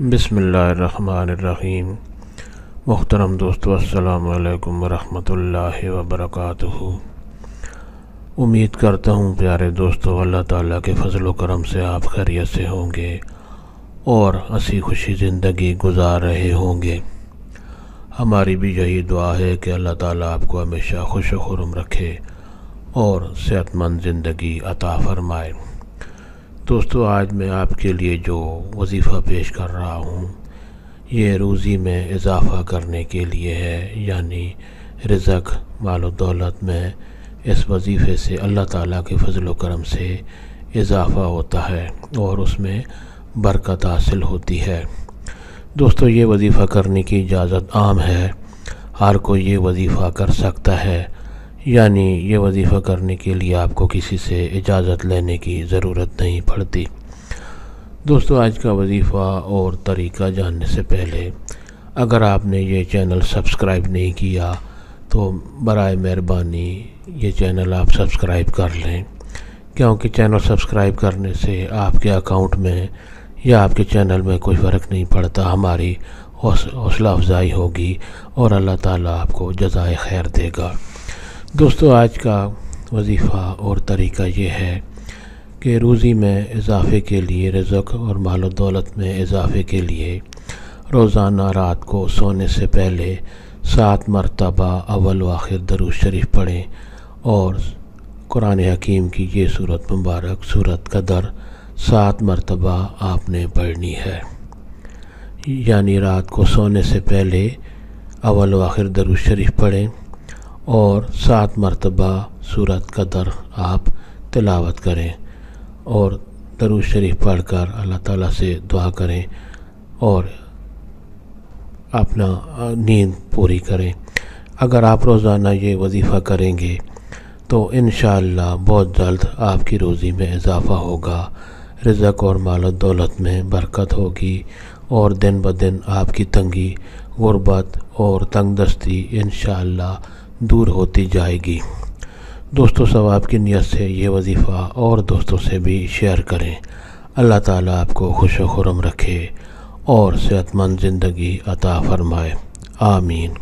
بسم اللہ الرحمن الرحیم۔ محترم دوستو، السلام علیکم ورحمۃ اللہ وبرکاتہ۔ امید کرتا ہوں پیارے دوستو اللہ تعالیٰ کے فضل و کرم سے آپ خیریت سے ہوں گے اور ہنسی خوشی زندگی گزار رہے ہوں گے۔ ہماری بھی یہی دعا ہے کہ اللہ تعالیٰ آپ کو ہمیشہ خوش و خرم رکھے اور صحت مند زندگی عطا فرمائے۔ دوستو، آج میں آپ کے لیے جو وظیفہ پیش کر رہا ہوں یہ روزی میں اضافہ کرنے کے لیے ہے، یعنی رزق مال و دولت میں اس وظیفے سے اللہ تعالیٰ کے فضل و کرم سے اضافہ ہوتا ہے اور اس میں برکت حاصل ہوتی ہے۔ دوستو، یہ وظیفہ کرنے کی اجازت عام ہے، ہر کوئی یہ وظیفہ کر سکتا ہے، یعنی یہ وظیفہ کرنے کے لیے آپ کو کسی سے اجازت لینے کی ضرورت نہیں پڑتی۔ دوستو، آج کا وظیفہ اور طریقہ جاننے سے پہلے اگر آپ نے یہ چینل سبسکرائب نہیں کیا تو برائے مہربانی یہ چینل آپ سبسکرائب کر لیں، کیونکہ چینل سبسکرائب کرنے سے آپ کے اکاؤنٹ میں یا آپ کے چینل میں کوئی فرق نہیں پڑتا، ہماری حوصلہ افزائی ہوگی اور اللہ تعالیٰ آپ کو جزائے خیر دے گا۔ دوستو، آج کا وظیفہ اور طریقہ یہ ہے کہ روزی میں اضافے کے لیے، رزق اور مال و دولت میں اضافے کے لیے روزانہ رات کو سونے سے پہلے 7 مرتبہ اول و آخر درود شریف پڑھیں اور قرآن حکیم کی یہ سورت مبارک سورت قدر 7 مرتبہ آپ نے پڑھنی ہے، یعنی رات کو سونے سے پہلے اول و آخر درود شریف پڑھیں اور 7 مرتبہ سورت قدر آپ تلاوت کریں اور درود شریف پڑھ کر اللہ تعالیٰ سے دعا کریں اور اپنا نیند پوری کریں۔ اگر آپ روزانہ یہ وظیفہ کریں گے تو انشاءاللہ بہت جلد آپ کی روزی میں اضافہ ہوگا، رزق اور مال و دولت میں برکت ہوگی اور دن بدن آپ کی تنگی، غربت اور تنگ دستی انشاءاللہ دور ہوتی جائے گی۔ دوستو، ثواب کی نیت سے یہ وظیفہ اور دوستوں سے بھی شیئر کریں۔ اللہ تعالیٰ آپ کو خوش و خرم رکھے اور صحت مند زندگی عطا فرمائے، آمین۔